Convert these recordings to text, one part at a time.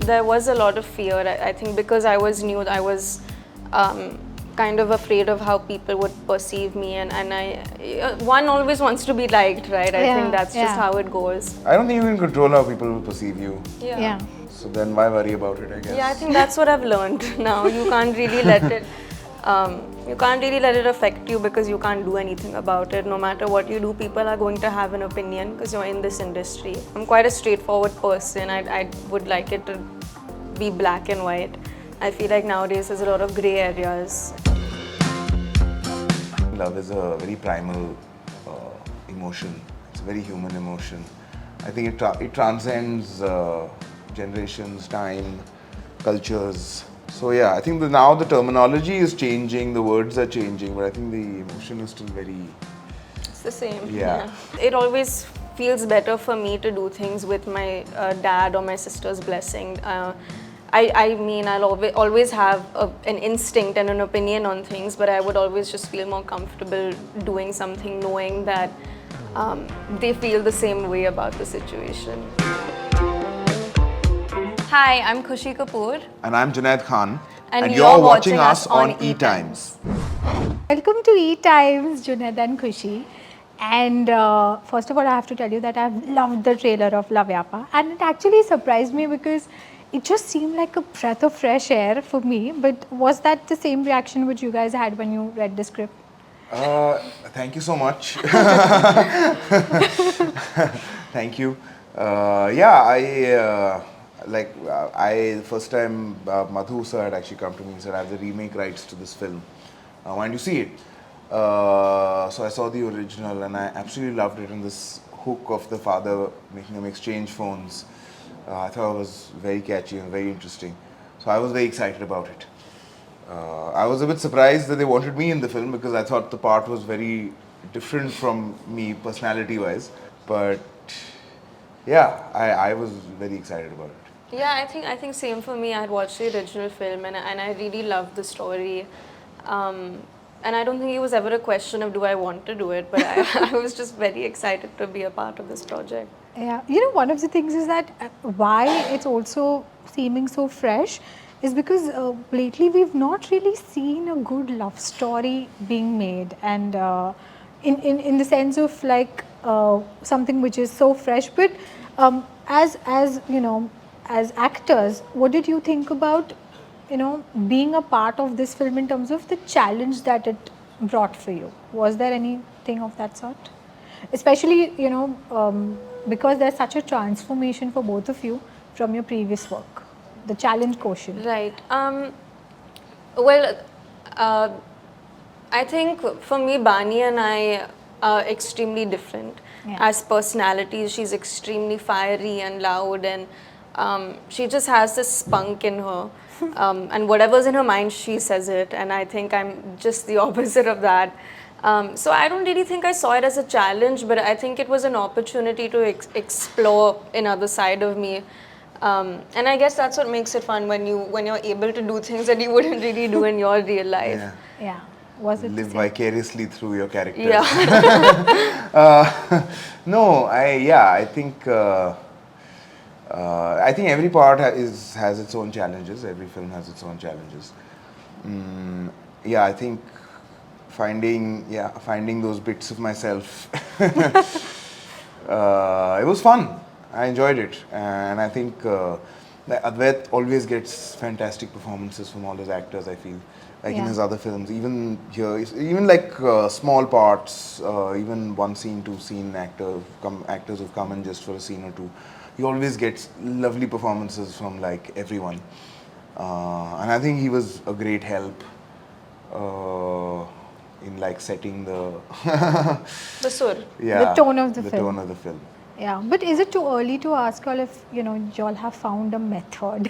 there was a lot of fear. I think because I was new, I was kind of afraid of how people would perceive me, and one always wants to be liked, right? I think that's just how it goes. I don't think you can control how people will perceive you. Yeah. So then why worry about it, I guess? Yeah, I think that's what I've learned now. You can't really let it affect you because you can't do anything about it. No matter what you do, people are going to have an opinion because you're in this industry. I'm quite a straightforward person. I would like it to be black and white. I feel like nowadays there's a lot of grey areas. Love is a very primal emotion. It's a very human emotion. I think it transcends generations, time, cultures. So yeah, I think now the terminology is changing, the words are changing, but I think the emotion is still very... It's the same. Yeah. It always feels better for me to do things with my dad or my sister's blessing. I mean, I'll always have an instinct and an opinion on things, but I would always just feel more comfortable doing something knowing that they feel the same way about the situation. Hi, I'm Khushi Kapoor. And I'm Junaid Khan. And you're watching us on Etimes. Welcome to Etimes, Junaid and Khushi. And first of all, I have to tell you that I've loved the trailer of Loveyapa. And it actually surprised me because it just seemed like a breath of fresh air for me. But was that the same reaction which you guys had when you read the script? Thank you so much. Thank you. The first time Madhu sir had actually come to me and said, I have the remake rights to this film. Why don't you see it? So I saw the original and I absolutely loved it, and this hook of the father making them exchange phones. I thought it was very catchy and very interesting. So I was very excited about it. I was a bit surprised that they wanted me in the film because I thought the part was very different from me personality-wise. But yeah, I was very excited about it. Yeah, I think same for me. I had watched the original film and I really loved the story. And I don't think it was ever a question of do I want to do it, but I was just very excited to be a part of this project. Yeah, you know, one of the things is that why it's also seeming so fresh is because lately we've not really seen a good love story being made, and in the sense of like something which is so fresh. But as you know, as actors, what did you think about, you know, being a part of this film in terms of the challenge that it brought for you? Was there anything of that sort? Especially, you know, because there's such a transformation for both of you from your previous work, the challenge quotient. Right. I think for me, Bani and I are extremely different. Yeah. As personalities. She's extremely fiery and loud, and she just has this spunk in her. And whatever's in her mind, she says it. And I think I'm just the opposite of that. So I don't really think I saw it as a challenge, but I think it was an opportunity to explore another side of me. And I guess that's what makes it fun when you're able to do things that you wouldn't really do in your real life. Yeah. Yeah. Was it live vicariously through your characters. Yeah. No, I think every part has its own challenges. Every film has its own challenges. I think finding those bits of myself. It was fun. I enjoyed it, and I think Advait always gets fantastic performances from all his actors. I feel like in his other films, even here, even like small parts, even one scene, two scene actors who've come in just for a scene or two. He always gets lovely performances from like everyone, and I think he was a great help in like setting the The sur. the tone of the film. The tone of the film. Yeah, but is it too early to ask all if, you know, y'all have found a method?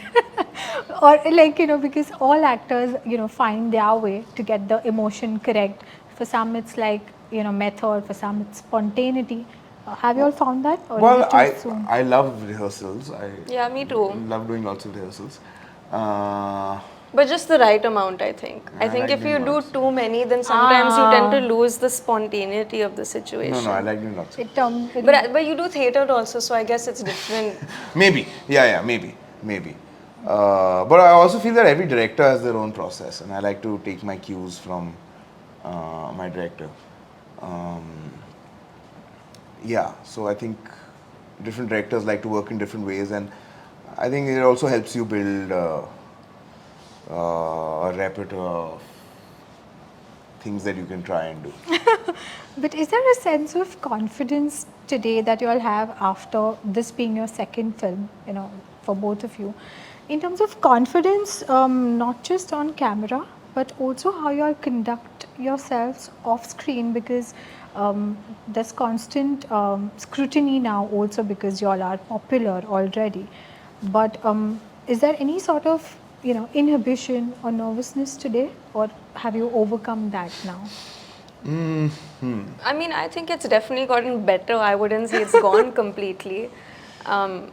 Or like, you know, because all actors, you know, find their way to get the emotion correct. For some it's like, you know, method, for some it's spontaneity. Have you all found that? Or Well, is it too soon? I love rehearsals. Yeah, me too. Love doing lots of rehearsals. But just the right amount, I think. I think like if you doing do lots. too many, then sometimes you tend to lose the spontaneity of the situation. No, I like doing lots. It But you do theatre also, so I guess it's different. Maybe, maybe. But I also feel that every director has their own process, and I like to take my cues from my director. Um, yeah, so I think different directors like to work in different ways, and I think it also helps you build a repertoire of things that you can try and do. But is there a sense of confidence today that you all have after this being your second film, you know, for both of you, in terms of confidence, not just on camera, but also how you all conduct yourselves off screen, because there's constant scrutiny now also because you all are popular already. But is there any sort of, you know, inhibition or nervousness today, or have you overcome that now? I mean, I think it's definitely gotten better. I wouldn't say it's gone completely. Um,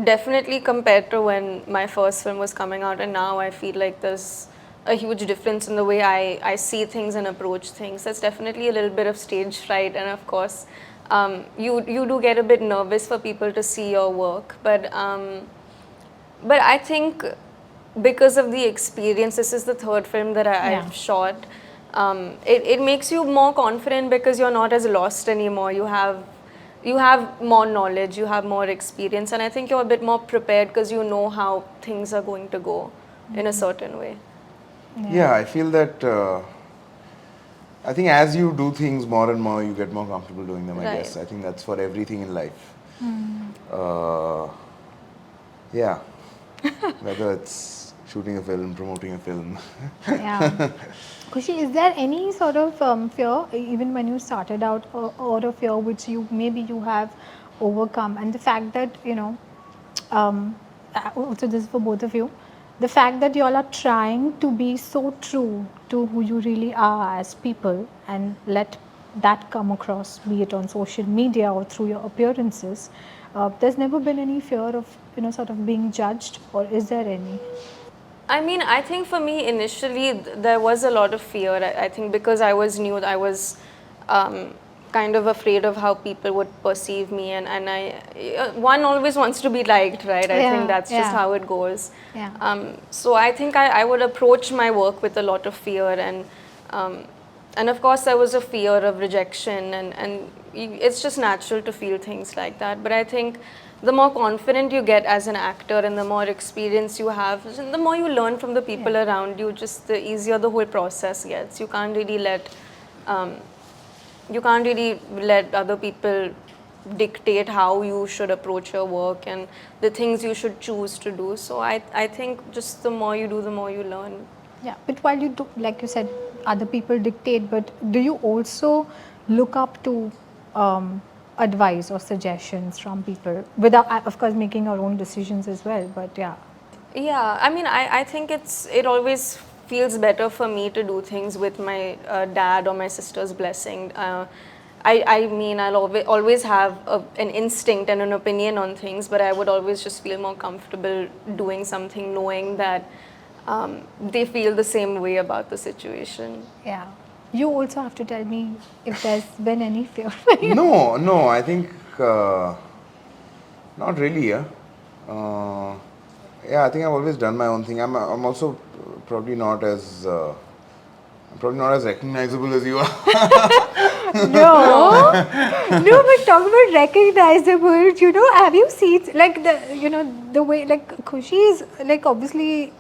Definitely compared to when my first film was coming out, and now I feel like there's a huge difference in the way I see things and approach things. There's definitely a little bit of stage fright, and of course, you do get a bit nervous for people to see your work, but I think because of the experience, this is the third film that I've shot. It makes you more confident because you're not as lost anymore. You have more knowledge, you have more experience, and I think you're a bit more prepared because you know how things are going to go in a certain way. Yeah, I feel that. I think as you do things more and more, you get more comfortable doing them. I Right. guess I think that's for everything in life. Yeah, whether it's shooting a film, promoting a film. Yeah. Khushi, is there any sort of fear, even when you started out, or a fear which maybe you have overcome? And the fact that, you know, also this is for both of you, the fact that you all are trying to be so true to who you really are as people and let that come across, be it on social media or through your appearances. There's never been any fear of, you know, sort of being judged, or is there any? I mean, I think for me initially there was a lot of fear. I think because I was new, I was kind of afraid of how people would perceive me, and one always wants to be liked, right? I think that's just how it goes. Yeah. So I think I would approach my work with a lot of fear, and of course there was a fear of rejection, and it's just natural to feel things like that. But I think the more confident you get as an actor and the more experience you have, the more you learn from the people around you, just the easier the whole process gets. You can't really let other people dictate how you should approach your work and the things you should choose to do. So I think just the more you do, the more you learn. Yeah, but while you do, like you said, other people dictate, but do you also look up to advice or suggestions from people without, of course, making your own decisions as well? But yeah. Yeah, I mean, I think it always feels better for me to do things with my dad or my sister's blessing. I mean, I'll always have an instinct and an opinion on things, but I would always just feel more comfortable doing something knowing that they feel the same way about the situation. Yeah. You also have to tell me if there's been any fear. No, I think not really. Yeah, I think I've always done my own thing. I'm also probably not as recognizable as you are. No, no, but talk about recognizable. You know, have you seen like the way like Khushi is like obviously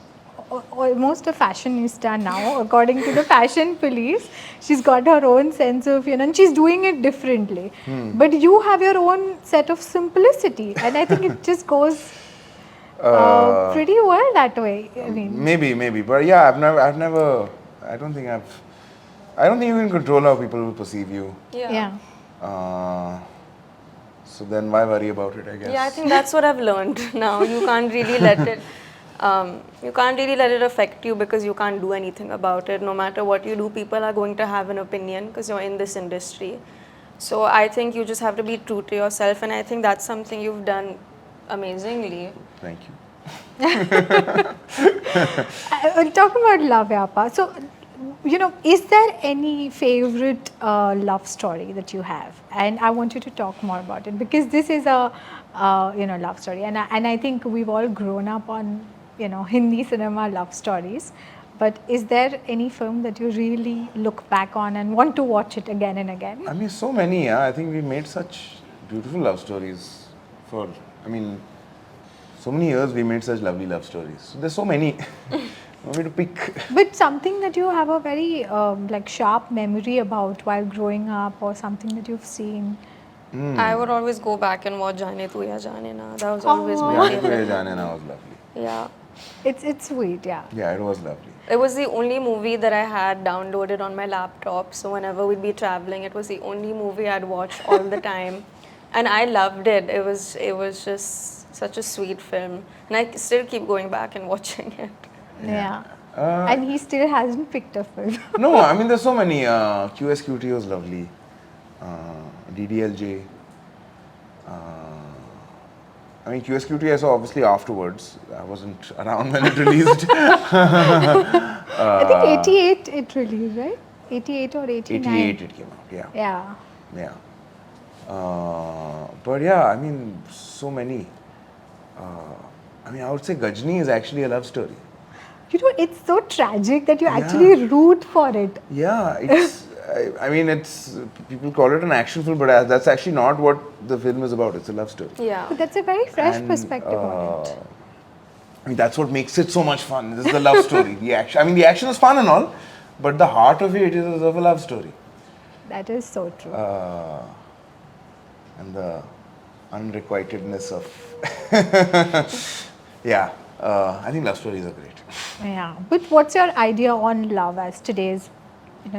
almost a fashionista now, according to the fashion police. She's got her own sense of, you know, and she's doing it differently. But you have your own set of simplicity, and I think it just goes pretty well that way. I mean, maybe, but yeah, I've never. I don't think you can control how people will perceive you. yeah. So then why worry about it, I guess. Yeah, I think that's what I've learned now. You can't really let it affect you because you can't do anything about it. No matter what you do, people are going to have an opinion because you're in this industry. So I think you just have to be true to yourself, and I think that's something you've done amazingly. Thank you. Talking about Loveyapa, so you know, is there any favorite love story that you have? And I want you to talk more about it because this is a love story, and I think we've all grown up on Hindi cinema love stories. But is there any film that you really look back on and want to watch it again and again? I mean, so many. Yeah, I think we made such beautiful love stories for. I mean, so many years we made such lovely love stories. So there's so many. Want me to pick? But something that you have a very like sharp memory about while growing up, or something that you've seen. I would always go back and watch Jaane Tu Ya Jaane Na. That was always Oh. my Jaane Tu favorite. Ye Jaane Na was lovely. Yeah. It's sweet, yeah. Yeah, it was lovely. It was the only movie that I had downloaded on my laptop. So whenever we'd be traveling, it was the only movie I'd watch all the time, and I loved it. It was just such a sweet film, and I still keep going back and watching it. Yeah. And he still hasn't picked a film. No, I mean, there's so many. QSQT was lovely. DDLJ. I mean, QSQT I saw obviously afterwards. I wasn't around when it released. I think 88 it released, right? 88 or 89? 88 it came out, yeah. Yeah. Yeah. But yeah, I mean, so many. I mean, I would say Gajni is actually a love story. It's so tragic that you actually root for it. Yeah, it's. I mean, it's. People call it an action film, but that's actually not what the film is about. It's a love story. Yeah. But that's a very fresh And, perspective on it. I mean, that's what makes it so much fun. This is the love story. The action. I mean, the action is fun and all, but the heart of it is of a love story. That is so true. And the unrequitedness of. Yeah, I think love stories are great. Yeah. But what's your idea on love as today's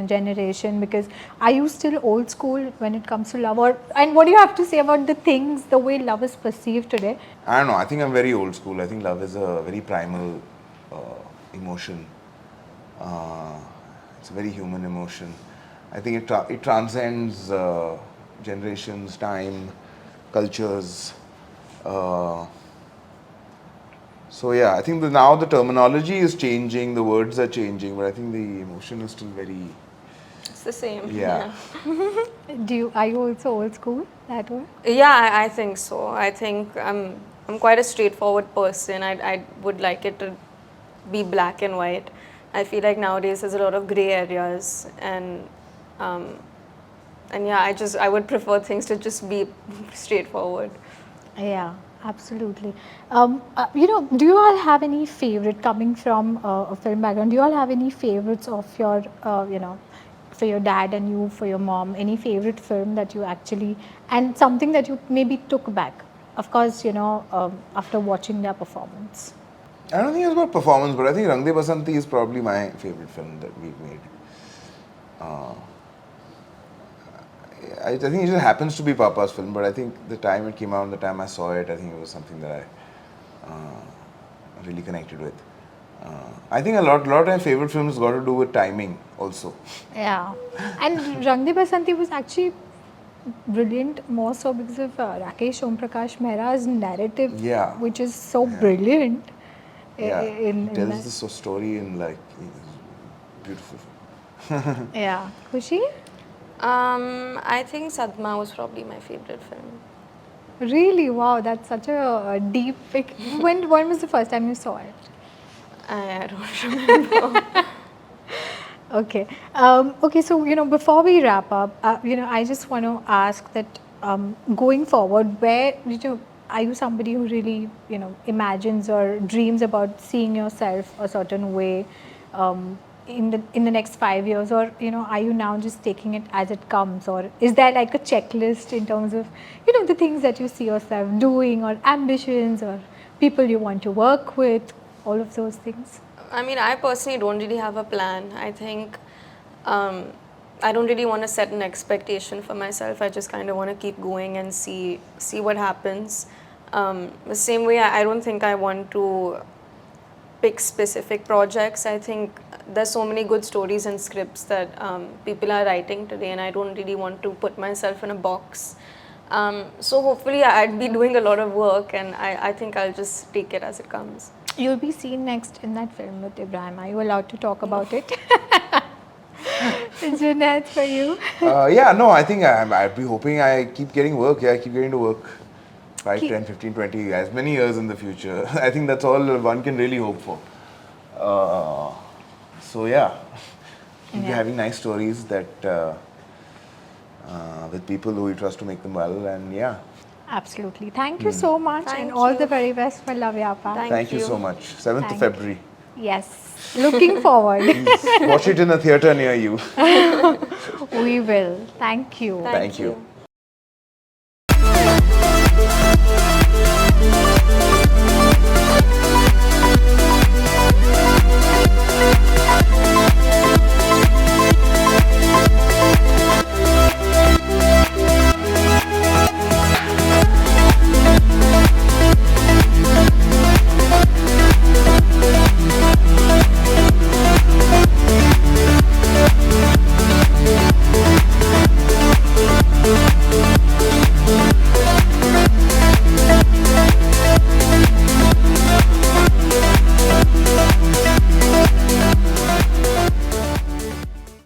generation? Because are you still old school when it comes to love? And what do you have to say about the way love is perceived today? I don't know. I think I'm very old school. I think love is a very primal emotion. It's a very human emotion. I think it transcends generations, time, cultures. So yeah, I think now the terminology is changing, the words are changing, but I think the emotion is still very. It's the same. Yeah. Are you also old school that way? Yeah, I think so. I think I'm quite a straightforward person. I would like it to be black and white. I feel like nowadays there's a lot of gray areas, and yeah, I would prefer things to just be straightforward. Yeah, absolutely. Do you all have any favorite, coming from a film background, do you all have any favorites of your, for your dad and you, for your mom, any favorite film that you actually, and something that you maybe took back, of course, after watching their performance? I don't think it's about performance, but I think Rang De Basanti is probably my favorite film that we've made. I think it just happens to be Papa's film, but I think the time it came out and the time I saw it, I think it was something that I really connected with. I think a lot of my favorite films got to do with timing also. Yeah. And Rang De Basanti was actually brilliant, more so because of Rakesh Omprakash Mehra's narrative, Yeah. which is so brilliant. Yeah, in it tells that. this story in like beautiful. Yeah. Khushi? I think Sadma was probably my favorite film. Really? Wow, that's such a deep pick. When was the first time you saw it? I don't remember. Okay. Okay, so, before we wrap up, I just want to ask that going forward, where, are you somebody who really, imagines or dreams about seeing yourself a certain way in the next 5 years, or, are you now just taking it as it comes, or is there like a checklist in terms of, the things that you see yourself doing, or ambitions, or people you want to work with, all of those things? I mean, I personally don't really have a plan. I think I don't really want to set an expectation for myself. I just kind of want to keep going and see what happens. The same way, I don't think I want to pick specific projects. I think there's so many good stories and scripts that people are writing today, and I don't really want to put myself in a box. So hopefully I'd be doing a lot of work, and I think I'll just take it as it comes. You'll be seen next in that film with Ibrahim. Are you allowed to talk about it? Junaid, for you? Yeah, no, I think I'd be hoping I keep getting work. Yeah, I keep getting to work. 5, 10, 15, 20, as many years in the future. I think that's all one can really hope for. So yeah, keep having nice stories that with people who you trust to make them well, and yeah. Absolutely. Thank you so much, Thank and all you. the very best for Loveyapa. Thank you so much. 7th of Thank February. Yes. Looking forward. Please watch it in a theatre near you. We will. Thank you. Thank you.